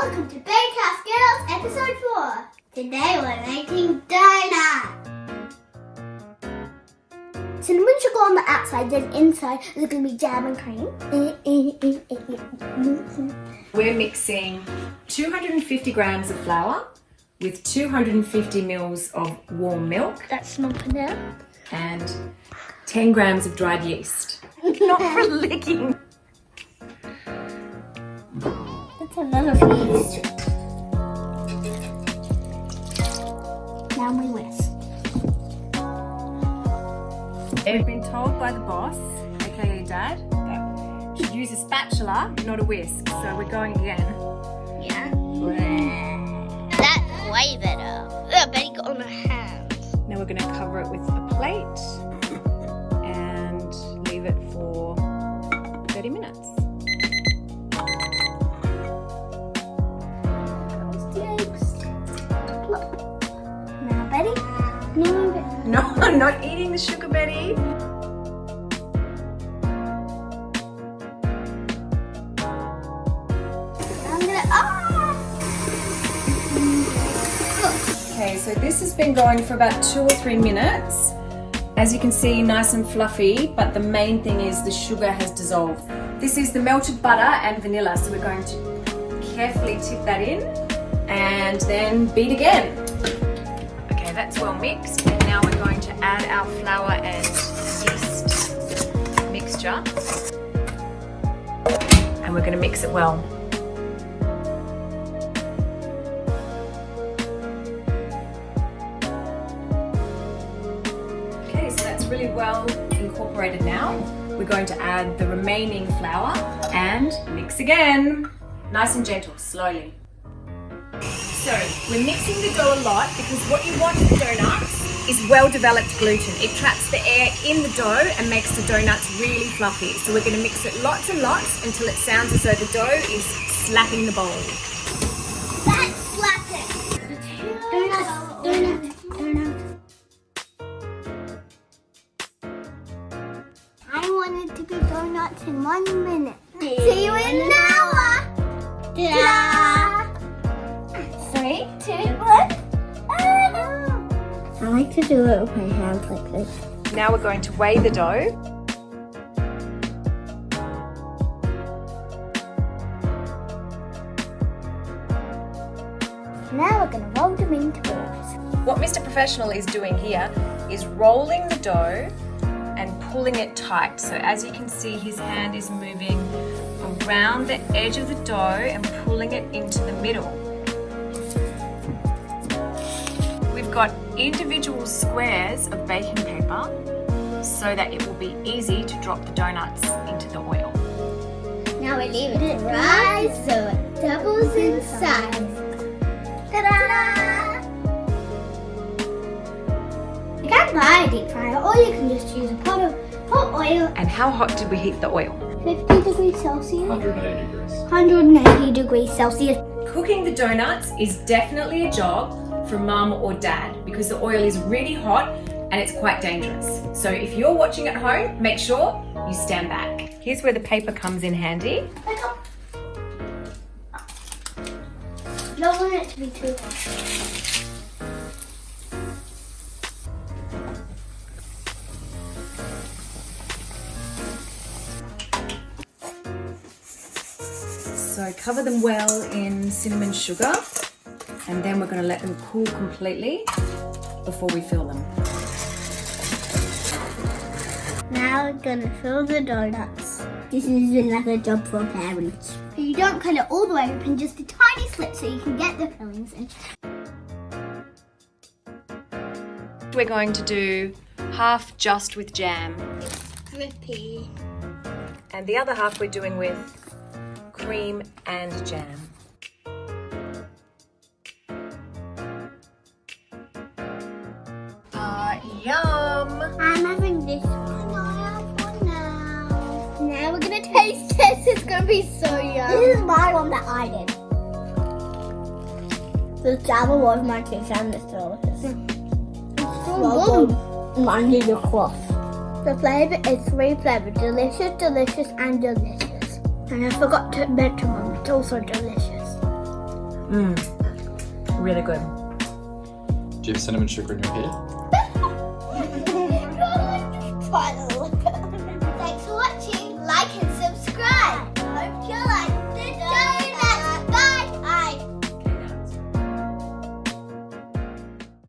welcome to Bakehouse Girls episode 4. Today we're making donuts. Cinnamon sugar on the outside, then inside is going to be jam and cream. We're mixing 250 grams of flour with 250 mils of warm milk. That's not enough. And 10 grams of dried yeast. Not for licking. That's a lot of yeast. Now we whisk. We've been told by the boss, aka Dad, that we should use a spatula, not a whisk. So we're going again. Yeah. That's way better. I bet you got on my hands. Now we're going to cover it with a plate and leave it for 30 minutes. Now, Betty? No, I'm not eating the sugar, Betty. Okay, so this has been going for about 2 or 3 minutes. As you can see, nice and fluffy, but the main thing is the sugar has dissolved. This is the melted butter and vanilla, so we're going to carefully tip that in and then beat again. Okay, that's well mixed, and now we're going to add our flour and yeast mixture, and we're going to mix it well. Okay, so that's really well incorporated now. We're going to add the remaining flour and mix again. Nice and gentle, slowly. So we're mixing the dough a lot because what you want for donuts is well-developed gluten. It traps the air in the dough and makes the donuts really fluffy. So we're going to mix it lots and lots until it sounds as though the dough is slapping the bowl. That's slapping. Donuts. I want it to be donuts in 1 minute. See you in an hour. Ta-da! 3, 2, 1. I like to do it with my hands like this. Now we're going to weigh the dough. Now we're going to roll them into balls. What Mr. Professional is doing here is rolling the dough and pulling it tight. So as you can see, his hand is moving around the edge of the dough and pulling it into the middle. We've got individual squares of baking paper so that it will be easy to drop the donuts into the oil. Now we leave it to rise so it doubles in size. Ta-da! You can buy a deep fryer or you can just use a pot of hot oil. And how hot did we heat the oil? 50 degrees Celsius. 180 degrees. 180 degrees Celsius. Cooking the donuts is definitely a job for mum or dad because the oil is really hot and it's quite dangerous. So if you're watching at home, make sure you stand back. Here's where the paper comes in handy. Don't want it to be too hot. So cover them well in cinnamon sugar, and then we're going to let them cool completely before we fill them. Now we're gonna fill the donuts. This is another job for parents. You don't cut it all the way open, just a tiny slit so you can get the fillings in. We're going to do half just with jam, Drippy. and the other half we're doing with cream and jam. Yum! I'm having this one. I have one now. Now we're gonna taste this. It's gonna be so yum. This is my one that I did. The java was my taste and it's delicious. It's so good. I need a cloth. The flavour is 3 flavours. Delicious, delicious and delicious. And I forgot to mention one. It's also delicious. Really good. Do you have cinnamon sugar in your hair? Try a little bit.